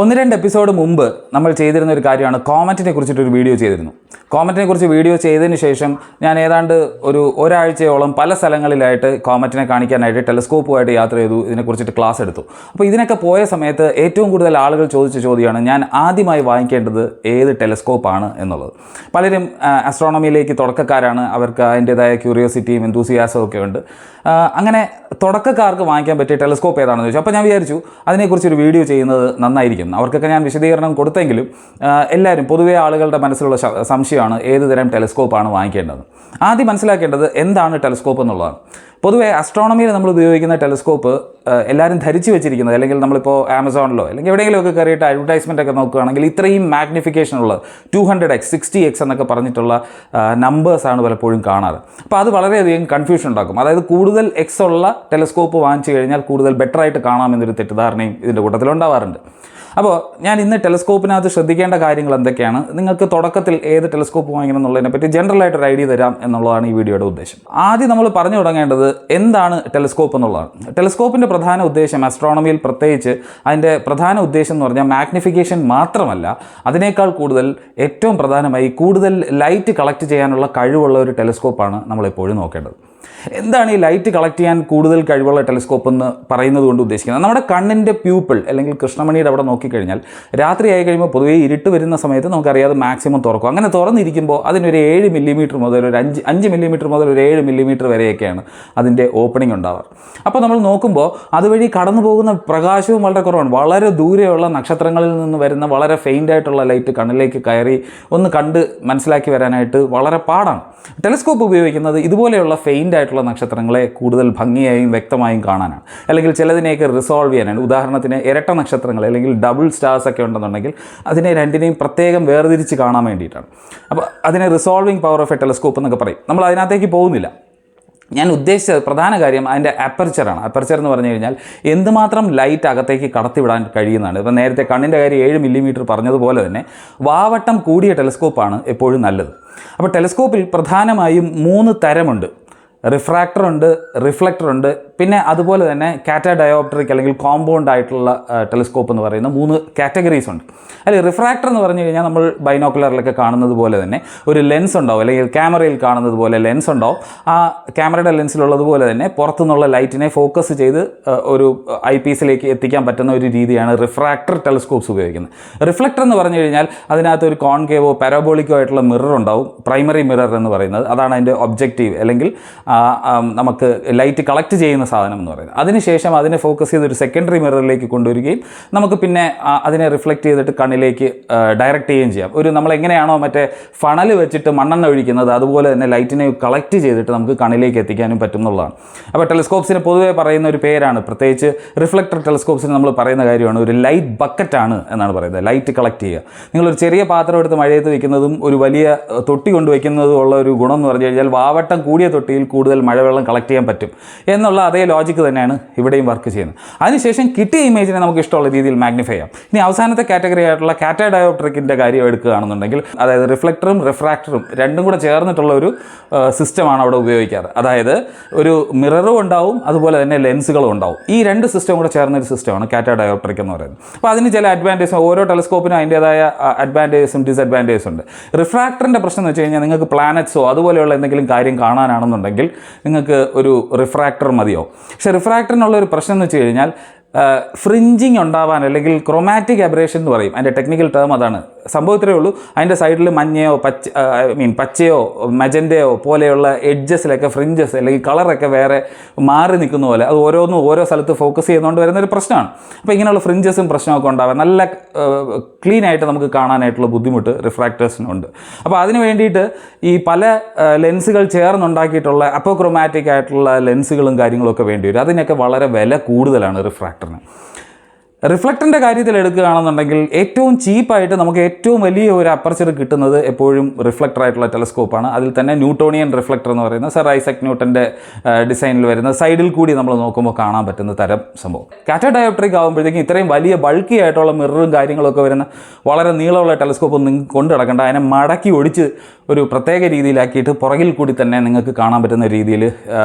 ഒന്ന് രണ്ട് എപ്പിസോഡ് മുമ്പ് നമ്മൾ ചെയ്തിരുന്ന ഒരു കാര്യമാണ് കോമറ്റിനെ കുറിച്ചിട്ടൊരു വീഡിയോ ചെയ്തിരുന്നു. കോമറ്റിനെ കുറിച്ച് വീഡിയോ ചെയ്തതിന് ശേഷം ഞാൻ ഏതാണ്ട് ഒരാഴ്ചയോളം പല സ്ഥലങ്ങളിലായിട്ട് കോമറ്റിനെ കാണിക്കാനായിട്ട് ടെലസ്കോപ്പുമായിട്ട് യാത്ര ചെയ്തു, ഇതിനെക്കുറിച്ചിട്ട് ക്ലാസ് എടുത്തു. അപ്പോൾ ഇതിനൊക്കെ പോയ സമയത്ത് ഏറ്റവും കൂടുതൽ ആളുകൾ ചോദിച്ച ചോദ്യമാണ് ഞാൻ ആദ്യമായി വാങ്ങിക്കേണ്ടത് ഏത് ടെലസ്കോപ്പാണ് എന്നുള്ളത്. പലരും ആസ്ട്രോണമിയിലേക്ക് തുടക്കക്കാരാണ്, അവർക്ക് അതിൻ്റേതായ ക്യൂരിയോസിറ്റിയും എന്തൂസിയാസവും ഒക്കെ ഉണ്ട്. അങ്ങനെ തുടക്കക്കാർക്ക് വാങ്ങിക്കാൻ പറ്റിയ ടെലസ്കോപ്പ് ഏതാണെന്ന് ചോദിച്ചു. അപ്പോൾ ഞാൻ വിചാരിച്ചു അതിനെക്കുറിച്ചൊരു വീഡിയോ ചെയ്യുന്നത് നന്നായിരിക്കും. അവർക്കൊക്കെ ഞാൻ വിശദീകരണം കൊടുത്തെങ്കിലും എല്ലാവരും പൊതുവെ ആളുകളുടെ മനസ്സിലുള്ള സംശയമാണ് ഏത് തരം ടെലസ്കോപ്പാണ് വാങ്ങിക്കേണ്ടത്. ആദ്യം മനസ്സിലാക്കേണ്ടത് എന്താണ് ടെലസ്കോപ്പ് എന്നുള്ളതാണ്. പൊതുവേ അസ്ട്രോണമിയിൽ നമ്മൾ ഉപയോഗിക്കുന്ന ടെലസ്കോപ്പ് എല്ലാവരും ധരിച്ചു വെച്ചിരിക്കുന്നത്, അല്ലെങ്കിൽ നമ്മളിപ്പോൾ ആമസോണിലോ അല്ലെങ്കിൽ എവിടെയെങ്കിലുമൊക്കെ കയറിയിട്ട് അഡ്വർടൈസ്മെൻ്റ് ഒക്കെ നോക്കുകയാണെങ്കിൽ ഇത്രയും മാഗ്നിഫിക്കേഷൻ ഉള്ള 200x 60x എന്നൊക്കെ പറഞ്ഞിട്ടുള്ള നമ്പേഴ്സാണ് പലപ്പോഴും കാണാറ്. അപ്പോൾ അത് വളരെയധികം കൺഫ്യൂഷൻ ഉണ്ടാക്കും. അതായത് കൂടുതൽ എക്സ് ഉള്ള ടെലസ്കോപ്പ് വാങ്ങിച്ചു കഴിഞ്ഞാൽ കൂടുതൽ ബെറ്ററായിട്ട് കാണാമെന്നൊരു തെറ്റിദ്ധാരണയും ഇതിൻ്റെ കൂട്ടത്തിലുണ്ടാവാറുണ്ട്. അപ്പോൾ ഞാൻ ഇന്ന് ടെലസ്കോപ്പിനകത്ത് ശ്രദ്ധിക്കേണ്ട കാര്യങ്ങൾ എന്തൊക്കെയാണ്, നിങ്ങൾക്ക് തുടക്കത്തിൽ ഏത് ടെലസ്കോപ്പ് വാങ്ങിക്കണം എന്നുള്ളതിനെ പറ്റി ജനറലായിട്ടൊരു ഐഡിയ തരാം എന്നുള്ളതാണ് ഈ വീഡിയോയുടെ ഉദ്ദേശം. ആദ്യം നമ്മൾ പറഞ്ഞു തുടങ്ങേണ്ടത് എന്താണ് ടെലസ്കോപ്പ് എന്നുള്ളതാണ്. ടെലസ്കോപ്പിൻ്റെ പ്രധാന ഉദ്ദേശം, ആസ്ട്രോണമിയിൽ പ്രത്യേകിച്ച് അതിൻ്റെ പ്രധാന ഉദ്ദേശം എന്ന് പറഞ്ഞാൽ മാഗ്നിഫിക്കേഷൻ മാത്രമല്ല, അതിനേക്കാൾ കൂടുതൽ ഏറ്റവും പ്രധാനമായി കൂടുതൽ ലൈറ്റ് കളക്ട് ചെയ്യാനുള്ള കഴിവുള്ള ഒരു ടെലസ്കോപ്പാണ് നമ്മളെപ്പോഴും നോക്കേണ്ടത്. എന്താണ് ഈ ലൈറ്റ് കളക്ട് ചെയ്യാൻ കൂടുതൽ കഴിവുള്ള ടെലസ്കോപ്പ് എന്ന് പറയുന്നത് കൊണ്ട് ഉദ്ദേശിക്കുന്നത്? നമ്മുടെ കണ്ണിൻ്റെ പ്യൂപ്പിൾ അല്ലെങ്കിൽ കൃഷ്ണമണിയുടെ അവിടെ നോക്കിക്കഴിഞ്ഞാൽ രാത്രി ആയി കഴിയുമ്പോൾ പൊതുവേ ഇരുട്ട് വരുന്ന സമയത്ത് നമുക്കറിയാതെ മാക്സിമം തുറക്കും. അങ്ങനെ തുറന്നിരിക്കുമ്പോൾ അതിനൊരു 7 മില്ലിമീറ്റർ മുതൽ ഒരു 5 മില്ലിമീറ്റർ മുതൽ ഒരു 7 മില്ലിമീറ്റർ വരെയൊക്കെയാണ് അതിൻ്റെ ഓപ്പണിംഗ് ഉണ്ടാവാറ്. അപ്പോൾ നമ്മൾ നോക്കുമ്പോൾ അതുവഴി കടന്നു പോകുന്ന പ്രകാശവും വളരെ കുറവാണ്. വളരെ ദൂരെയുള്ള നക്ഷത്രങ്ങളിൽ നിന്ന് വരുന്ന വളരെ ഫെയിൻ്റ് ആയിട്ടുള്ള ലൈറ്റ് കണ്ണിലേക്ക് കയറി ഒന്ന് കണ്ട് മനസ്സിലാക്കി വരാനായിട്ട് വളരെ പാടാണ്. ടെലസ്കോപ്പ് ഉപയോഗിക്കുന്നത് ഇതുപോലെയുള്ള ഫെയിൻ്റ് ആയിട്ടുള്ള നക്ഷത്രങ്ങളെ കൂടുതൽ ഭംഗിയായും വ്യക്തമായും കാണാനാണ്, അല്ലെങ്കിൽ ചിലതിനെയൊക്കെ റിസോൾവ് ചെയ്യാനാണ്. ഉദാഹരണത്തിന് ഇരട്ട നക്ഷത്രങ്ങൾ അല്ലെങ്കിൽ ഡബിൾ സ്റ്റാർസ് ഒക്കെ ഉണ്ടെന്നുണ്ടെങ്കിൽ അതിനെ രണ്ടിനെയും പ്രത്യേകം വേർതിരിച്ച് കാണാൻ വേണ്ടിയിട്ടാണ്. അപ്പോൾ അതിനെ resolving power of A telescope എന്നൊക്കെ പറയും. നമ്മൾ അതിനകത്തേക്ക് പോകുന്നില്ല. ഞാൻ ഉദ്ദേശിച്ച പ്രധാന കാര്യം അതിൻ്റെ അപ്പർച്ചറാണ്. അപ്പർച്ചർ എന്ന് പറഞ്ഞു കഴിഞ്ഞാൽ എന്തുമാത്രം ലൈറ്റ് അകത്തേക്ക് കടത്തിവിടാൻ കഴിയുന്നതാണ്. ഇപ്പം നേരത്തെ കണ്ണിൻ്റെ കാര്യം 7 മില്ലിമീറ്റർ പറഞ്ഞതുപോലെ തന്നെ വാവട്ടം കൂടിയ ടെലസ്കോപ്പാണ് എപ്പോഴും നല്ലത്. അപ്പോൾ ടെലസ്കോപ്പിൽ പ്രധാനമായും 3 തരമുണ്ട്. റിഫ്രാക്ടറുണ്ട്, റിഫ്ലക്ടറുണ്ട്, പിന്നെ അതുപോലെ തന്നെ കാറ്റഡയോപ്ട്രിക് അല്ലെങ്കിൽ കോമ്പൗണ്ട് ആയിട്ടുള്ള ടെലസ്കോപ്പ് എന്ന് പറയുന്ന 3 കാറ്റഗറീസ് ഉണ്ട്. അതിൽ റിഫ്രാക്ടർ എന്ന് പറഞ്ഞു കഴിഞ്ഞാൽ നമ്മൾ ബൈനോക്കുലറിലൊക്കെ കാണുന്നത് പോലെ തന്നെ ഒരു ലെൻസ് ഉണ്ടാവും, അല്ലെങ്കിൽ ക്യാമറയിൽ കാണുന്നത് പോലെ ലെൻസ് ഉണ്ടാവും. ആ ക്യാമറയുടെ ലെൻസിലുള്ളതുപോലെ തന്നെ പുറത്തുനിന്നുള്ള ലൈറ്റിനെ ഫോക്കസ് ചെയ്ത് ഒരു ഐ പീസിലേക്ക് എത്തിക്കാൻ പറ്റുന്ന ഒരു രീതിയാണ് റിഫ്രാക്ടർ ടെലസ്കോപ്സ് ഉപയോഗിക്കുന്നത്. റിഫ്ലക്ടർ എന്ന് പറഞ്ഞു കഴിഞ്ഞാൽ അതിനകത്ത് ഒരു കോൺകേവോ പാരാബോളിക്കോ ആയിട്ടുള്ള മിറർ ഉണ്ടാവും, പ്രൈമറി മിറർ എന്ന് പറയുന്നത്. അതാണ് അതിൻ്റെ ഒബ്ജക്റ്റീവ്, അല്ലെങ്കിൽ നമുക്ക് ലൈറ്റ് കളക്ട് ചെയ്യുന്ന സാധനം എന്ന് പറയുന്നത്. അതിനുശേഷം അതിനെ ഫോക്കസ് ചെയ്ത് ഒരു സെക്കൻഡറി മിററിലേക്ക് കൊണ്ടുവരികയും നമുക്ക് പിന്നെ അതിനെ റിഫ്ലക്റ്റ് ചെയ്തിട്ട് കണ്ണിലേക്ക് ഡയറക്റ്റ് ചെയ്യുകയും ചെയ്യാം. ഒരു നമ്മളെങ്ങനെയാണോ മറ്റേ ഫണൽ വെച്ചിട്ട് മണ്ണെണ്ണ ഒഴിക്കുന്നത് അതുപോലെ തന്നെ ലൈറ്റിനെ കളക്ട് ചെയ്തിട്ട് നമുക്ക് കണ്ണിലേക്ക് എത്തിക്കാനും പറ്റും എന്നുള്ളതാണ്. അപ്പോൾ ടെലസ്കോപ്സിന് പൊതുവേ പറയുന്ന ഒരു പേരാണ്, പ്രത്യേകിച്ച് റിഫ്ലക്ടർ ടെലസ്കോപ്സിന് നമ്മൾ പറയുന്ന കാര്യമാണ് ഒരു ലൈറ്റ് ബക്കറ്റാണ് എന്നാണ് പറയുന്നത്. ലൈറ്റ് കളക്ട് ചെയ്യുക. നിങ്ങളൊരു ചെറിയ പാത്രം എടുത്ത് മഴയത്ത് വയ്ക്കുന്നതും ഒരു വലിയ തൊട്ടി കൊണ്ടുവയ്ക്കുന്നതും ഉള്ള ഒരു ഗുണം എന്ന് പറഞ്ഞു കഴിഞ്ഞാൽ വാവട്ടം കൂടിയ തൊട്ടിയിൽ കൂടുതൽ മഴവെള്ളം കളക്ട് ചെയ്യാൻ പറ്റും എന്നുള്ള അതേ ലോജിക്ക് തന്നെയാണ് ഇവിടെയും വർക്ക് ചെയ്യുന്നത്. അതിനുശേഷം കിട്ടിയ ഇമേജിനെ നമുക്ക് ഇഷ്ടമുള്ള രീതിയിൽ മാഗ്നിഫൈ ചെയ്യാം. ഇനി അവസാനത്തെ കാറ്റഗറി ആയിട്ടുള്ള കാറ്റഡയോപ്ട്രിക്കിൻ്റെ കാര്യം എടുക്കുകയാണെന്നുണ്ടെങ്കിൽ, അതായത് റിഫ്ലക്ടറും റിഫ്രാക്ടറും രണ്ടും കൂടെ ചേർന്നിട്ടുള്ള ഒരു സിസ്റ്റമാണ് അവിടെ ഉപയോഗിക്കാറ്. അതായത് ഒരു മിററും ഉണ്ടാവും, അതുപോലെ തന്നെ ലെൻസുകളും ഉണ്ടാവും. ഈ 2 സിസ്റ്റം കൂടെ ചേർന്നൊരു സിസ്റ്റമാണ് കാറ്റഡയോപ്ട്രിക് എന്ന് പറയുന്നത്. അപ്പോൾ അതിന് ചില അഡ്വാൻറ്റേജും, ഓരോ ടെലസ്കോപ്പിനും അതിൻ്റേതായ അഡ്വാൻറ്റേജസും ഡിസഡ്വാൻറ്റേജസും ഉണ്ട്. റിഫ്രാക്ടറിൻ്റെ പ്രശ്നം എന്ന് വെച്ച് കഴിഞ്ഞാൽ നിങ്ങൾക്ക് പ്ലാനറ്റ്സോ അതുപോലെയുള്ള എന്തെങ്കിലും കാര്യം കാണാനാണെന്നുണ്ടെങ്കിൽ നിങ്ങൾക്ക് ഒരു റിഫ്രാക്ടർ മതിയാവും. പക്ഷേ റിഫ്രാക്ടറിനുള്ള ഒരു പ്രശ്നം എന്ന് വെച്ച് കഴിഞ്ഞാൽ ഫ്രിഞ്ചിങ് ഉണ്ടാവാൻ, അല്ലെങ്കിൽ ക്രോമാറ്റിക് അബ്രേഷൻ എന്ന് പറയും, അതിൻ്റെ ടെക്നിക്കൽ ടേം അതാണ്. സംഭവത്തിലേ ഉള്ളൂ, അതിൻ്റെ സൈഡിൽ മഞ്ഞയോ പച്ചയോ മജൻ്റെയോ പോലെയുള്ള എഡ്ജസിലൊക്കെ ഫ്രിഞ്ചസ് അല്ലെങ്കിൽ കളറൊക്കെ വേറെ മാറി നിൽക്കുന്ന പോലെ അത് ഓരോന്നും ഓരോ സ്ഥലത്ത് ഫോക്കസ് ചെയ്യുന്നതുകൊണ്ട് വരുന്നൊരു പ്രശ്നമാണ്. അപ്പോൾ ഇങ്ങനെയുള്ള ഫ്രിഞ്ചസും പ്രശ്നമൊക്കെ ഉണ്ടാവാൻ നല്ല ക്ലീൻ ആയിട്ട് നമുക്ക് കാണാനായിട്ടുള്ള ബുദ്ധിമുട്ട് റിഫ്രാക്ടേഴ്സിനുണ്ട്. അപ്പോൾ അതിന് വേണ്ടിയിട്ട് ഈ പല ലെൻസുകൾ ചേർന്നുണ്ടാക്കിയിട്ടുള്ള അപ്പോക്രോമാറ്റിക് ആയിട്ടുള്ള ലെൻസുകളും കാര്യങ്ങളൊക്കെ വേണ്ടി വരും. അതിനൊക്കെ വളരെ വില കൂടുതലാണ് റിഫ്രാക്ടറിന്. റിഫ്ലക്ടറിൻ്റെ കാര്യത്തിൽ എടുക്കുകയാണെന്നുണ്ടെങ്കിൽ ഏറ്റവും ചീപ്പായിട്ട് നമുക്ക് ഏറ്റവും വലിയ ഒരു അപ്പർച്ചർ കിട്ടുന്നത് എപ്പോഴും റിഫ്ലക്ടർ ആയിട്ടുള്ള ടെലസ്കോപ്പാണ്. അതിൽ തന്നെ ന്യൂട്ടോണിയൻ റിഫ്ലക്ടർ എന്ന് പറയുന്ന സർ ഐസക് ന്യൂട്ടൻ്റെ ഡിസൈനിൽ വരുന്ന സൈഡിൽ കൂടി നമ്മൾ നോക്കുമ്പോൾ കാണാൻ പറ്റുന്ന തരം സംഭവം. കാറ്റഡയോപ്ട്രിക് ആകുമ്പോഴത്തേക്കും ഇത്രയും വലിയ ബൾക്കി ആയിട്ടുള്ള മിററും കാര്യങ്ങളൊക്കെ വരുന്ന വളരെ നീളമുള്ള ടെലസ്കോപ്പ് നിങ്ങൾക്ക് കൊണ്ടു നടക്കേണ്ട, അതിനെ മടക്കി ഒടിച്ച് ഒരു പ്രത്യേക രീതിയിലാക്കിയിട്ട് പുറകിൽ കൂടി തന്നെ നിങ്ങൾക്ക് കാണാൻ പറ്റുന്ന രീതിയിൽ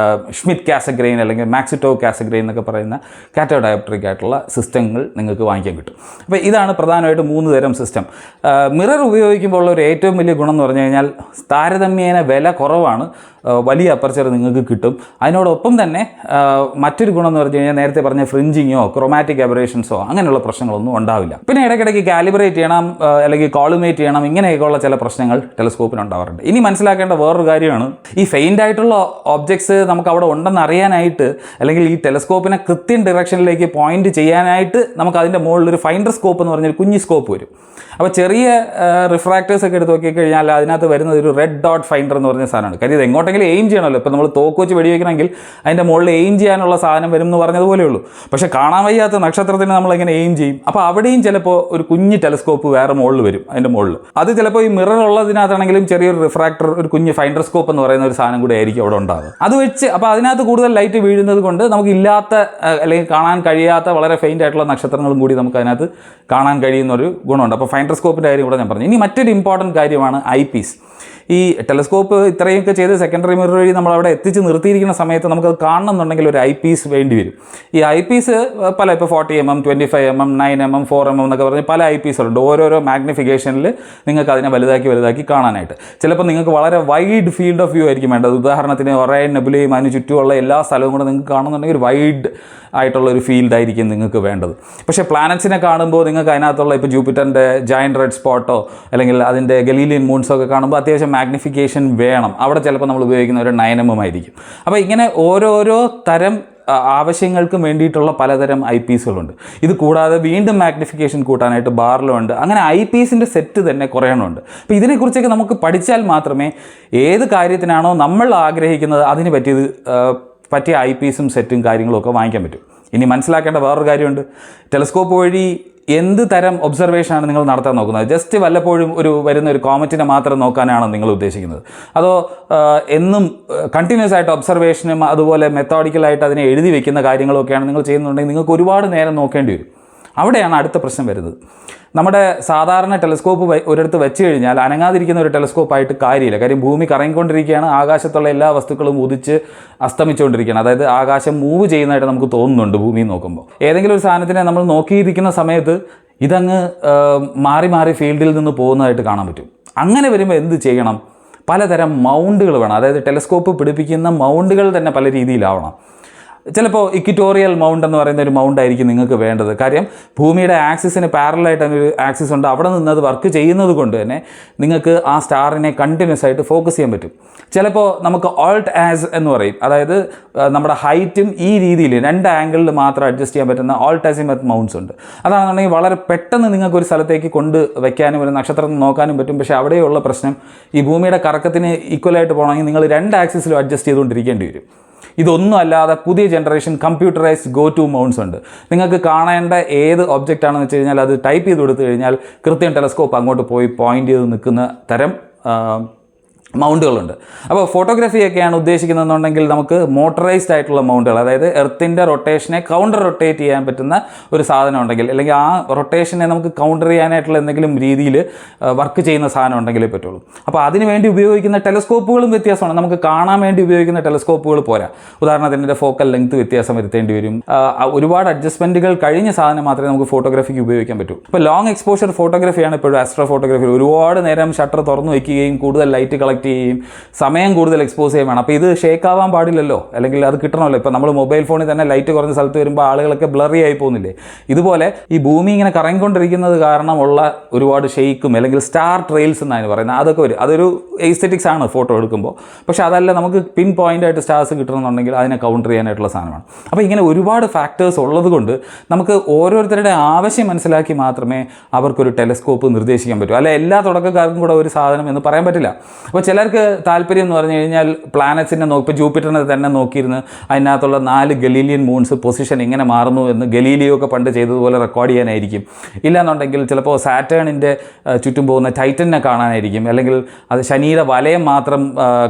ഷ്മിറ്റ് കാസഗ്രെയിൻ അല്ലെങ്കിൽ മാക്സിറ്റോ കാസഗ്രെയിൻ എന്നൊക്കെ പറയുന്ന കാറ്റഡയോപ്ട്രിക് ആയിട്ടുള്ള സിസ്റ്റങ്ങൾ നിങ്ങൾക്ക് വാങ്ങിക്കാൻ കിട്ടും. അപ്പോൾ ഇതാണ് പ്രധാനമായിട്ട് 3 തരം സിസ്റ്റം. മിറർ ഉപയോഗിക്കുമ്പോൾ ഉള്ള ഒരു ഏറ്റവും വലിയ ഗുണം എന്ന് പറഞ്ഞു കഴിഞ്ഞാൽ താരതമ്യേന വില കുറവാണ്, വലിയ അപ്പർച്ചർ നിങ്ങൾക്ക് കിട്ടും. അതിനോടൊപ്പം തന്നെ മറ്റൊരു ഗുണം എന്ന് പറഞ്ഞു കഴിഞ്ഞാൽ നേരത്തെ പറഞ്ഞ ഫ്രിഞ്ചിങ്ങോ ക്രോമാറ്റിക് അബറേഷൻസോ അങ്ങനെയുള്ള പ്രശ്നങ്ങളൊന്നും ഉണ്ടാവില്ല. പിന്നെ ഇടയ്ക്കിടയ്ക്ക് കാലിബ്രേറ്റ് ചെയ്യണം അല്ലെങ്കിൽ കോളുമേറ്റ് ചെയ്യണം, ഇങ്ങനെയൊക്കെയുള്ള ചില പ്രശ്നങ്ങൾ ടെലസ്കോപ്പിന് ഉണ്ടാവാറുണ്ട്. ഇനി മനസ്സിലാക്കേണ്ട വേറൊരു കാര്യമാണ്, ഈ ഫെയിൻ്റ് ആയിട്ടുള്ള ഒബ്ജക്ട്സ് നമുക്ക് അവിടെ ഉണ്ടെന്ന് അറിയാനായിട്ട് അല്ലെങ്കിൽ ഈ ടെലസ്കോപ്പിനെ കൃത്യം ഡയറക്ഷനിലേക്ക് പോയിന്റ് ചെയ്യാനായിട്ട് നമുക്ക് അതിൻ്റെ മുകളിലൊരു ഫൈൻഡർ സ്കോപ്പ് എന്ന് പറഞ്ഞൊരു കുഞ്ഞി സ്കോപ്പ് വരും. അപ്പോൾ ചെറിയ റിഫ്രാക്റ്റേഴ്സ് ഒക്കെ എടുത്ത് നോക്കിക്കഴിഞ്ഞാൽ അതിനകത്ത് വരുന്നത് ഒരു റെഡ് ഡോട്ട് ഫൈൻഡർ എന്ന് പറഞ്ഞ സാധനമാണ്. കാര്യം ഇത് എങ്ങോട്ടെങ്കിലും എയിം ചെയ്യണമല്ലോ. ഇപ്പോൾ നമ്മൾ തോക്ക് വെച്ച് വെടിവെക്കണമെങ്കിൽ അതിൻ്റെ മുകളിൽ എയിം ചെയ്യാനുള്ള സാധനം വരും എന്ന് പറഞ്ഞതുപോലെ ഉള്ളൂ. പക്ഷേ കാണാൻ വയ്യാത്ത നക്ഷത്രത്തിന് നമ്മളെങ്ങനെ എയിം ചെയ്യും? അപ്പോൾ അവിടെയും ചിലപ്പോൾ ഒരു കുഞ്ഞ് ടെലസ്കോപ്പ് വേറെ മുകളിൽ വരും അതിൻ്റെ മുകളിൽ. അത് ചിലപ്പോൾ ഈ മിറർ ഉള്ളതിനകത്താണെങ്കിലും ചെറിയൊരു റിഫ്രാക്ടർ, ഒരു കുഞ്ഞ് ഫൈൻഡർ സ്കോപ്പ് എന്ന് പറയുന്ന ഒരു സാധനം കൂടെ ആയിരിക്കും അവിടെ ഉണ്ടാകുക. അത് വെച്ച് അപ്പോൾ അതിനകത്ത് കൂടുതൽ ലൈറ്റ് വീഴുന്നത് കൊണ്ട് നമുക്ക് ഇല്ലാത്ത അല്ലെങ്കിൽ കാണാൻ കഴിയാത്ത വളരെ ഫെയിൻ്റ് ആയിട്ടുള്ള നക്ഷത്രങ്ങളും കൂടി നമുക്ക് അതിനകത്ത് കാണാൻ കഴിയുന്നൊരു ഗുണമുണ്ട്. അപ്പോൾ ഫൈൻഡർ സ്കോപ്പിൻ്റെ കാര്യം കൂടെ ഞാൻ പറഞ്ഞു. ഇനി മറ്റൊരു ഇമ്പോർട്ടൻറ്റ് കാര്യമാണ് ഐ പീസ്. ഈ ടെലസ്കോപ്പ് ഇത്രയൊക്കെ ചെയ്ത് സെക്കൻഡറി മിറർ വഴി നമ്മൾ അവിടെ എത്തിച്ച് നിർത്തിയിരിക്കുന്ന സമയത്ത് നമുക്കത് കാണണമെന്നുണ്ടെങ്കിൽ ഒരു ഐ പീസ് വേണ്ടി വരും. ഈ ഐ പീസ് പല, ഇപ്പോൾ 40mm, 25mm, 9mm, 4mm എന്നൊക്കെ പറഞ്ഞ് പല ഐ പീസുകളുണ്ട്. ഓരോരോ മാഗ്നിഫിക്കേഷനിൽ നിങ്ങൾക്ക് അതിനെ വലുതാക്കി കാണാനായിട്ട്. ചിലപ്പോൾ നിങ്ങൾക്ക് വളരെ വൈഡ് ഫീൽഡ് ഓഫ് വ്യൂ ആയിരിക്കും വേണ്ടത്. ഉദാഹരണത്തിന് ഒറേൻ നെബുലയും അതിന് ചുറ്റുമുള്ള എല്ലാ സ്ഥലവും കൂടെ നിങ്ങൾക്ക് കാണുന്നുണ്ടെങ്കിൽ ഒരു വൈഡ് ആയിട്ടുള്ള ഒരു ഫീൽഡായിരിക്കും നിങ്ങൾക്ക് വേണ്ടത്. പക്ഷേ പ്ലാനറ്റ്സിനെ കാണുമ്പോൾ നിങ്ങൾക്ക് അതിനകത്തുള്ള ഇപ്പോൾ ജൂപ്പിറ്ററിൻ്റെ ജയൻറ്റ് റെഡ് സ്പോട്ടോ അല്ലെങ്കിൽ അതിൻ്റെ ഗലീലിയൻ മൂൺസോ ഒക്കെ കാണുമ്പോൾ അത്യാവശ്യം മാഗ്നിഫിക്കേഷൻ വേണം. അവിടെ ചിലപ്പോൾ നമ്മൾ ഉപയോഗിക്കുന്ന ഒരു 9mm ആയിരിക്കും. അപ്പോൾ ഇങ്ങനെ ഓരോരോ തരം ആവശ്യങ്ങൾക്കും വേണ്ടിയിട്ടുള്ള പലതരം ഐ പീസുകളുണ്ട്. ഇത് കൂടാതെ വീണ്ടും മാഗ്നിഫിക്കേഷൻ കൂട്ടാനായിട്ട് ബാറിലുണ്ട്. അങ്ങനെ ഐ പീസിൻ്റെ സെറ്റ് തന്നെ കുറേ എണ്ണമുണ്ട്. അപ്പോൾ ഇതിനെക്കുറിച്ചൊക്കെ നമുക്ക് പഠിച്ചാൽ മാത്രമേ ഏത് കാര്യത്തിനാണോ നമ്മൾ ആഗ്രഹിക്കുന്നത് അതിന് പറ്റിയ ഐ പീസും സെറ്റും കാര്യങ്ങളും ഒക്കെ വാങ്ങിക്കാൻ പറ്റും. ഇനി മനസ്സിലാക്കേണ്ട വേറൊരു കാര്യമുണ്ട്. ടെലസ്കോപ്പ് വഴി എന്ത് തരം ഒബ്സർവേഷനാണ് നിങ്ങൾ നടത്താൻ നോക്കുന്നത്? ജസ്റ്റ് വല്ലപ്പോഴും വരുന്ന ഒരു കോമറ്റിനെ മാത്രം നോക്കാനാണോ നിങ്ങൾ ഉദ്ദേശിക്കുന്നത്? അതോ എന്നും കണ്ടിന്യൂസ് ആയിട്ട് ഒബ്സർവേഷനും അതുപോലെ മെത്തോഡിക്കലായിട്ട് അതിനെ എഴുതി വെക്കുന്ന കാര്യങ്ങളൊക്കെയാണ് നിങ്ങൾ ചെയ്യുന്നുണ്ടെങ്കിൽ നിങ്ങൾക്ക് ഒരുപാട് നേരം നോക്കേണ്ടി വരും. അവിടെയാണ് അടുത്ത പ്രശ്നം വരുന്നത്. നമ്മുടെ സാധാരണ ടെലസ്കോപ്പ് ഒരിടത്ത് വെച്ച് കഴിഞ്ഞാൽ അനങ്ങാതിരിക്കുന്ന ഒരു ടെലസ്കോപ്പായിട്ട് കാര്യമില്ല. കാര്യം ഭൂമി കറങ്ങിക്കൊണ്ടിരിക്കുകയാണ്, ആകാശത്തുള്ള എല്ലാ വസ്തുക്കളും ഉദിച്ച് അസ്തമിച്ചുകൊണ്ടിരിക്കുകയാണ്. അതായത് ആകാശം മൂവ് ചെയ്യുന്നതായിട്ട് നമുക്ക് തോന്നുന്നുണ്ട് ഭൂമിയിൽ നോക്കുമ്പോൾ. ഏതെങ്കിലും ഒരു സാധനത്തിനെ നമ്മൾ നോക്കിയിരിക്കുന്ന സമയത്ത് ഇതങ്ങ് മാറി മാറി ഫീൽഡിൽ നിന്ന് പോകുന്നതായിട്ട് കാണാൻ പറ്റും. അങ്ങനെ വരുമ്പോൾ എന്ത് ചെയ്യണം? പലതരം മൗണ്ടുകൾ വേണം. അതായത് ടെലസ്കോപ്പ് പിടിപ്പിക്കുന്ന മൗണ്ടുകൾ തന്നെ പല രീതിയിലാവണം. ചിലപ്പോൾ ഇക്വിറ്റോറിയൽ മൗണ്ട് എന്ന് പറയുന്ന ഒരു മൗണ്ട് ആയിരിക്കും നിങ്ങൾക്ക് വേണ്ടത്. കാര്യം ഭൂമിയുടെ ആക്സിസിന് പാരലായിട്ട് ഒരു ആക്സിസ് ഉണ്ട്. അവിടെ നിന്ന് അത് വർക്ക് ചെയ്യുന്നത് കൊണ്ട് തന്നെ നിങ്ങൾക്ക് ആ സ്റ്റാറിനെ കണ്ടിന്യൂസ് ആയിട്ട് ഫോക്കസ് ചെയ്യാൻ പറ്റും. ചിലപ്പോൾ നമുക്ക് ഓൾട്ട് ആസ് എന്ന് പറയും. അതായത് നമ്മുടെ ഹൈറ്റും ഈ രീതിയിൽ 2 ആംഗിളിൽ മാത്രം അഡ്ജസ്റ്റ് ചെയ്യാൻ പറ്റുന്ന ഓൾട്ട് ആസിമത്ത് മൗണ്ട്സ് ഉണ്ട്. അതാണെന്നുണ്ടെങ്കിൽ വളരെ പെട്ടെന്ന് നിങ്ങൾക്ക് ഒരു സ്ഥലത്തേക്ക് കൊണ്ട് വയ്ക്കാനും ഒരു നക്ഷത്രം നോക്കാനും പറ്റും. പക്ഷേ അവിടെയുള്ള പ്രശ്നം ഈ ഭൂമിയുടെ കറക്കത്തിന് ഈക്വലായിട്ട് പോകണമെങ്കിൽ നിങ്ങൾ 2 ആക്സിസിലും അഡ്ജസ്റ്റ് ചെയ്തുകൊണ്ടിരിക്കേണ്ടി വരും. ഇതൊന്നും അല്ലാതെ പുതിയ generation computerised go to mounts ഉണ്ട്. നിങ്ങൾക്ക് കാണേണ്ട ഏത് ഒബ്ജക്റ്റ് ആണെന്ന് വെച്ച് കഴിഞ്ഞാൽ അത് ടൈപ്പ് ചെയ്ത് കൊടുത്തു കഴിഞ്ഞാൽ കൃത്യം ടെലസ്കോപ്പ് അങ്ങോട്ട് പോയി പോയിൻ്റ് ചെയ്ത് നിൽക്കുന്ന തരം മൗണ്ടുകളുണ്ട്. അപ്പോൾ ഫോട്ടോഗ്രാഫിയൊക്കെയാണ് ഉദ്ദേശിക്കുന്നതെന്നുണ്ടെങ്കിൽ നമുക്ക് മോട്ടറൈസ്ഡ് ആയിട്ടുള്ള മൗണ്ടുകൾ, അതായത് എർത്തിൻ്റെ റൊട്ടേഷനെ കൗണ്ടർ റൊട്ടേറ്റ് ചെയ്യാൻ പറ്റുന്ന ഒരു സാധനം ഉണ്ടെങ്കിൽ, അല്ലെങ്കിൽ ആ റൊട്ടേഷനെ നമുക്ക് കൗണ്ടർ ചെയ്യാനായിട്ടുള്ള എന്തെങ്കിലും രീതിയിൽ വർക്ക് ചെയ്യുന്ന സാധനം ഉണ്ടെങ്കിലേ പറ്റുള്ളൂ. അപ്പോൾ അതിന് വേണ്ടി ഉപയോഗിക്കുന്ന ടെലസ്കോപ്പുകളും വ്യത്യാസമാണ്. നമുക്ക് കാണാൻ വേണ്ടി ഉപയോഗിക്കുന്ന ടെലസ്കോപ്പുകൾ പോരാ. ഉദാഹരണത്തിന് ഫോക്കൽ ലെങ്ത് വ്യത്യാസം വരുത്തേണ്ടി വരും. ഒരുപാട് അഡ്ജസ്റ്റ്മെൻറ്റുകൾ കഴിഞ്ഞ സാധനം മാത്രമേ നമുക്ക് ഫോട്ടോഗ്രാഫിക്ക് ഉപയോഗിക്കാൻ പറ്റൂ. ഇപ്പോൾ ലോങ് എക്സ്പോഷർ ഫോട്ടോഗ്രാഫിയാണ് ഇപ്പോഴും ആസ്ട്രോ ഫോട്ടോഗ്രാഫി. ഒരുപാട് നേരം ഷട്ടർ തുറന്നു വയ്ക്കുകയും കൂടുതൽ ലൈറ്റ് കളക്ട് ചെയ്യും, സമയം കൂടുതൽ എക്സ്പോസ് ചെയ്യാൻ വേണം. അപ്പോൾ ഇത് ഷേക്ക് ആവാൻ പാടില്ലല്ലോ, അല്ലെങ്കിൽ അത് കിട്ടണമല്ലോ. ഇപ്പോൾ നമ്മൾ മൊബൈൽ ഫോണിൽ തന്നെ ലൈറ്റ് കുറഞ്ഞ സ്ഥലത്ത് വരുമ്പോൾ ആളുകളൊക്കെ ബ്ലറി ആയി പോകുന്നില്ലേ? ഇതുപോലെ ഈ ഭൂമി ഇങ്ങനെ കറങ്ങിക്കൊണ്ടിരിക്കുന്നത് കാരണമുള്ള ഒരുപാട് ഷെയ്ക്കും അല്ലെങ്കിൽ സ്റ്റാർ ട്രെയിൽസ് എന്നാണ് പറയുന്നത്, അതൊക്കെ വരും. അതൊരു എസ്തെറ്റിക്സ് ആണ് ഫോട്ടോ എടുക്കുമ്പോൾ. പക്ഷേ അതല്ല, നമുക്ക് പിൻ പോയിൻ്റായിട്ട് സ്റ്റാർസ് കിട്ടണമെന്നുണ്ടെങ്കിൽ അതിനെ കൗണ്ടർ ചെയ്യാനായിട്ടുള്ള സാധനമാണ്. അപ്പോൾ ഇങ്ങനെ ഒരുപാട് ഫാക്ടേഴ്സ് ഉള്ളത് കൊണ്ട് നമുക്ക് ഓരോരുത്തരുടെ ആവശ്യം മനസ്സിലാക്കി മാത്രമേ അവർക്കൊരു ടെലസ്കോപ്പ് നിർദ്ദേശിക്കാൻ പറ്റൂ. അല്ല എല്ലാ തുടക്കക്കാർക്കും കൂടെ ഒരു സാധനം എന്ന് പറയാൻ പറ്റില്ല. അപ്പോൾ ചിലർക്ക് താല്പര്യം എന്ന് പറഞ്ഞു കഴിഞ്ഞാൽ പ്ലാനറ്റ്സിനെ ഇപ്പോൾ ജൂപ്പിറ്ററിനെ തന്നെ നോക്കിയിരുന്ന് അതിനകത്തുള്ള 4 ഗലീലിയൻ മൂൺസ് പൊസിഷൻ എങ്ങനെ മാറുന്നു എന്ന് ഗലീലിയോ ഒക്കെ പണ്ട് ചെയ്തതുപോലെ റെക്കോർഡ് ചെയ്യാനായിരിക്കും. ഇല്ലാന്നുണ്ടെങ്കിൽ ചിലപ്പോൾ സാറ്റേണിൻ്റെ ചുറ്റും പോകുന്ന ടൈറ്റനെ കാണാനായിരിക്കും, അല്ലെങ്കിൽ അത് ശനിയുടെ വലയം മാത്രം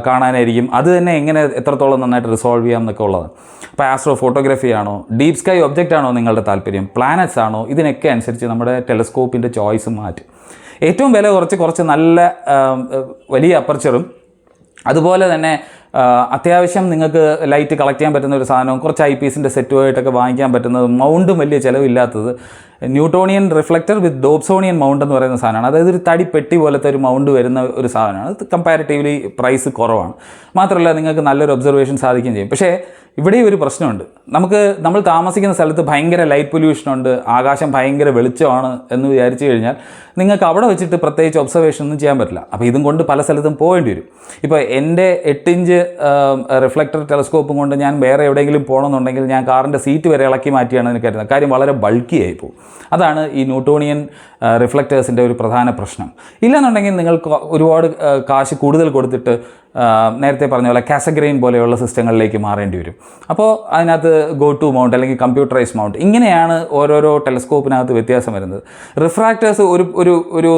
കാണാനായിരിക്കും. അത് തന്നെ എങ്ങനെ എത്രത്തോളം നന്നായിട്ട് റിസോൾവ് ചെയ്യാം എന്നൊക്കെ ഉള്ളത്. അപ്പോൾ ആസ്ട്രോ ഫോട്ടോഗ്രാഫി ആണോ, ഡീപ് സ്കൈ ഒബ്ജക്റ്റ് ആണോ നിങ്ങളുടെ താല്പര്യം, പ്ലാനറ്റ്സ് ആണോ, ഇതിനൊക്കെ അനുസരിച്ച് നമ്മുടെ ടെലസ്കോപ്പിൻ്റെ ചോയ്സ് മാറ്റും. ഏറ്റവും വില കുറച്ച് നല്ല വലിയ അപ്പർച്ചറും അതുപോലെ തന്നെ അത്യാവശ്യം നിങ്ങൾക്ക് ലൈറ്റ് കളക്ട് ചെയ്യാൻ പറ്റുന്ന ഒരു സാധനവും കുറച്ച് ഐ പീസിൻ്റെ സെറ്റുമായിട്ടൊക്കെ വാങ്ങിക്കാൻ പറ്റുന്നത്, മൗണ്ടും വലിയ ചിലവില്ലാത്തത് ന്യൂട്ടോണിയൻ റിഫ്ലക്ടർ വിത്ത് ഡോബ്സോണിയൻ മൗണ്ട് എന്ന് പറയുന്ന സാധനമാണ്. അതായത് ഒരു തടി പെട്ടി പോലത്തെ ഒരു മൗണ്ട് വരുന്ന ഒരു സാധനമാണ്. അത് കമ്പാരിറ്റീവ്ലി പ്രൈസ് കുറവാണ്. മാത്രമല്ല നിങ്ങൾക്ക് നല്ലൊരു ഒബ്സർവേഷൻ സാധിക്കുകയും ചെയ്യും. പക്ഷേ ഇവിടെയും ഒരു പ്രശ്നമുണ്ട്. നമ്മൾ താമസിക്കുന്ന സ്ഥലത്ത് ഭയങ്കര ലൈറ്റ് പൊല്യൂഷനുണ്ട്, ആകാശം ഭയങ്കര വെളിച്ചമാണ് എന്ന് വിചാരിച്ചു കഴിഞ്ഞാൽ നിങ്ങൾക്ക് അവിടെ വെച്ചിട്ട് പ്രത്യേകിച്ച് ഒബ്സർവേഷൻ ഒന്നും ചെയ്യാൻ പറ്റില്ല. അപ്പോൾ ഇതും കൊണ്ട് പല സ്ഥലത്തും പോകേണ്ടി വരും. ഇപ്പോൾ എൻ്റെ 8 ഇഞ്ച് റിഫ്ലക്ടർ ടെലസ്കോപ്പും കൊണ്ട് ഞാൻ വേറെ എവിടെയെങ്കിലും പോകണമെന്നുണ്ടെങ്കിൽ ഞാൻ കാറിൻ്റെ സീറ്റ് വരെ ഇളക്കി മാറ്റിയാണ് എനിക്ക് കരുതുന്നത്. കാര്യം വളരെ ബൾക്കി ആയിപ്പോവും. അതാണ് ഈ ന്യൂട്ടോണിയൻ റിഫ്ലക്റ്റേഴ്സിൻ്റെ ഒരു പ്രധാന പ്രശ്നം. ഇല്ലെന്നുണ്ടെങ്കിൽ നിങ്ങൾക്ക് ഒരുപാട് കാശ് കൂടുതൽ കൊടുത്തിട്ട് നേരത്തെ പറഞ്ഞ പോലെ കാസഗ്രെയിൻ പോലെയുള്ള സിസ്റ്റങ്ങളിലേക്ക് മാറേണ്ടി വരും. അപ്പോൾ അതിനകത്ത് ഗോ ടു മൗണ്ട് അല്ലെങ്കിൽ കമ്പ്യൂട്ടറൈസ് മൗണ്ട്, ഇങ്ങനെയാണ് ഓരോരോ ടെലസ്കോപ്പിനകത്ത് വ്യത്യാസം വരുന്നത്. റിഫ്രാക്റ്റേഴ്സ് ഒരു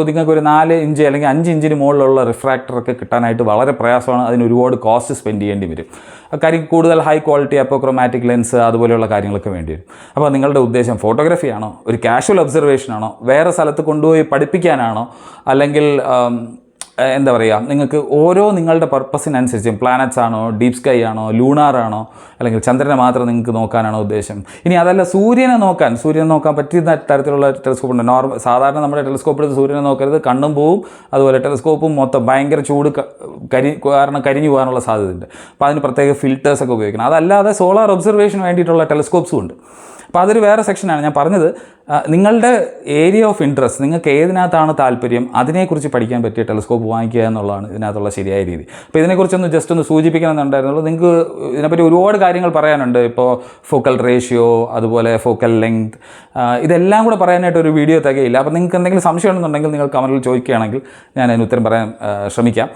നിങ്ങൾക്ക് ഒരു 4 ഇഞ്ച് അല്ലെങ്കിൽ 5 ഇഞ്ചിന് മുകളിലുള്ള റിഫ്രാക്ടറൊക്കെ കിട്ടാനായിട്ട് വളരെ പ്രയാസമാണ്. അതിന് ഒരുപാട് കോസ്റ്റ് സ്പെൻഡ് ചെയ്യേണ്ടി വരും. കാര്യം കൂടുതൽ ഹൈ ക്വാളിറ്റി അപ്പോക്രോമാറ്റിക് ലെൻസ് അതുപോലെയുള്ള കാര്യങ്ങളൊക്കെ വേണ്ടി വരും. അപ്പോൾ നിങ്ങളുടെ ഉദ്ദേശം ഫോട്ടോഗ്രാഫി ആണോ, ഒരു കാഷ്വൽ ഒബ്സർവേഷൻ ആണോ, വേറെ സ്ഥലത്ത് കൊണ്ടുപോയി പഠിപ്പിക്കാനാണോ, അല്ലെങ്കിൽ എന്താ പറയുക, നിങ്ങൾക്ക് ഓരോ നിങ്ങളുടെ പർപ്പസിനനുസരിച്ച് പ്ലാനറ്റ്സ് ആണോ, ഡീപ് സ്കൈ ആണോ, ലൂണാർ ആണോ, അല്ലെങ്കിൽ ചന്ദ്രനെ മാത്രം നിങ്ങൾക്ക് നോക്കാനാണോ ഉദ്ദേശം? ഇനി അതല്ല, സൂര്യനെ നോക്കാൻ പറ്റുന്ന തരത്തിലുള്ള ടെലസ്കോപ്പ് ഉണ്ട്. സാധാരണ നമ്മുടെ ടെലസ്കോപ്പ് എടുത്ത് സൂര്യനെ നോക്കരുത്, കണ്ണും പോവും. അതുപോലെ ടെലസ്കോപ്പും മൊത്തം ഭയങ്കര ചൂട് കാരണം കരിഞ്ഞു പോകാനുള്ള സാധ്യതയുണ്ട്. അപ്പോൾ അതിന് പ്രത്യേക ഫിൽറ്റേഴ്സൊക്കെ ഉപയോഗിക്കണം. അതല്ലാതെ സോളാർ ഒബ്സർവേഷന് വേണ്ടിയിട്ടുള്ള ടെലസ്കോപ്സും ഉണ്ട്. അപ്പോൾ അതൊരു വേറെ സെക്ഷനാണ്. ഞാൻ പറഞ്ഞത് നിങ്ങളുടെ ഏരിയ ഓഫ് ഇൻട്രസ്റ്റ്, നിങ്ങൾക്ക് ഏതിനകത്താണ് താല്പര്യം, അതിനെക്കുറിച്ച് പഠിക്കാൻ പറ്റിയ ടെലസ്കോപ്പ് വാങ്ങിക്കുക എന്നുള്ളതാണ് ഇതിനകത്തുള്ള ശരിയായ രീതി. അപ്പോൾ ഇതിനെക്കുറിച്ചൊന്ന് ജസ്റ്റ് ഒന്ന് സൂചിപ്പിക്കണമെന്നുണ്ടായിരുന്നുള്ളൂ. നിങ്ങൾക്ക് ഇതിനെപ്പറ്റി ഒരുപാട് കാര്യങ്ങൾ പറയാനുണ്ട്. ഇപ്പോൾ ഫോക്കൽ റേഷ്യോ, അതുപോലെ ഫോക്കൽ ലെങ്ത്, ഇതെല്ലാം കൂടെ പറയാനായിട്ട് ഒരു വീഡിയോ തികയില്ല. അപ്പോൾ നിങ്ങൾക്ക് എന്തെങ്കിലും സംശയം ഉണ്ടെന്നുണ്ടെങ്കിൽ നിങ്ങൾ കമൻറ്റിൽ ചോദിക്കുകയാണെങ്കിൽ ഞാൻ അതിന് ഉത്തരം പറയാൻ ശ്രമിക്കാം.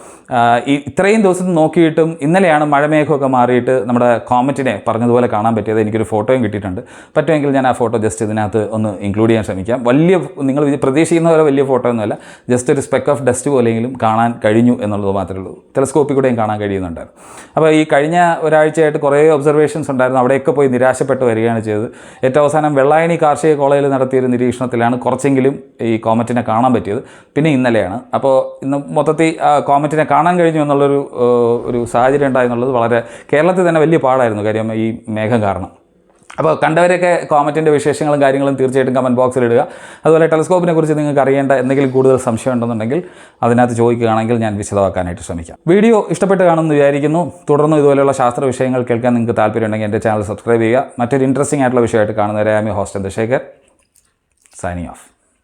ഇത്രയും ദിവസം നോക്കിയിട്ടും ഇന്നലെയാണ് മഴമേഘമൊക്കെ മാറിയിട്ട് നമ്മുടെ കോമറ്റിനെ പറഞ്ഞതുപോലെ കാണാൻ പറ്റിയത്. എനിക്കൊരു ഫോട്ടോയും കിട്ടിയിട്ടുണ്ട്. പറ്റുമെങ്കിൽ ഞാൻ ആ ഫോട്ടോ ജസ്റ്റ് ഇതിനകത്ത് ഒന്ന് ഇൻക്ലൂഡ് ചെയ്യാൻ ശ്രമിക്കാം. നിങ്ങൾ പ്രതീക്ഷിക്കുന്ന പോലെ വലിയ ഫോട്ടോ ഒന്നുമല്ല, ജസ്റ്റ് ഒരു സ്പെക്ക് ഓഫ് ഡസ്റ്റ് പോലെയെങ്കിലും കാണാൻ കഴിഞ്ഞു എന്നുള്ളത് മാത്രമേ ഉള്ളൂ. ടെലസ്കോപ്പിൽ കൂടെയും കാണാൻ കഴിയുന്നുണ്ടായിരുന്നു. അപ്പോൾ ഈ കഴിഞ്ഞ ഒരാഴ്ചയായിട്ട് കുറേ ഒബ്സർവേഷൻസ് ഉണ്ടായിരുന്നു. അവിടെയൊക്കെ പോയി നിരാശപ്പെട്ട് വരികയാണ് ചെയ്തത്. ഏറ്റവും അവസാനം വെള്ളായണി കാർഷിക കോളേജിൽ നടത്തിയൊരു നിരീക്ഷണത്തിലാണ് കുറച്ചെങ്കിലും ഈ കോമറ്റിനെ കാണാൻ പറ്റിയത്. പിന്നെ ഇന്നലെയാണ്. അപ്പോൾ ഇന്ന് മൊത്തത്തിൽ കോമറ്റിനെ കാണാൻ കഴിഞ്ഞു എന്നുള്ളൊരു സാഹചര്യം ഉണ്ടായെന്നുള്ളത് വളരെ കേരളത്തിൽ തന്നെ വലിയ പാടായിരുന്നു. കാര്യം ഈ മേഘം കാരണം. അപ്പോൾ കണ്ടവരൊക്കെ കോമറ്റിൻ്റെ വിശേഷങ്ങളും കാര്യങ്ങളും തീർച്ചയായിട്ടും കമൻറ്റ് ബോക്സിൽ ഇടുക. അതുപോലെ ടെലസ്കോപ്പിനെ കുറിച്ച് നിങ്ങൾക്ക് അറിയേണ്ട എന്തെങ്കിലും കൂടുതൽ സംശയം ഉണ്ടെന്നുണ്ടെങ്കിൽ അതിനകത്ത് ചോദിക്കുകയാണെങ്കിൽ ഞാൻ വിശദമാക്കാനായിട്ട് ശ്രമിക്കാം. വീഡിയോ ഇഷ്ടപ്പെട്ട് കാണുമെന്ന് വിചാരിക്കുന്നു. തുടർന്ന് ഇതുപോലെയുള്ള ശാസ്ത്ര വിഷയങ്ങൾ കേൾക്കാൻ നിങ്ങൾക്ക് താല്പര്യമുണ്ടെങ്കിൽ എൻ്റെ ചാനൽ സബ്സ്ക്രൈബ് ചെയ്യുക. മറ്റൊരു ഇൻട്രസ്റ്റിംഗ് ആയിട്ടുള്ള വിഷയമായിട്ട് കാണുന്നവരെ I am your host Chandrashekhar, signing of.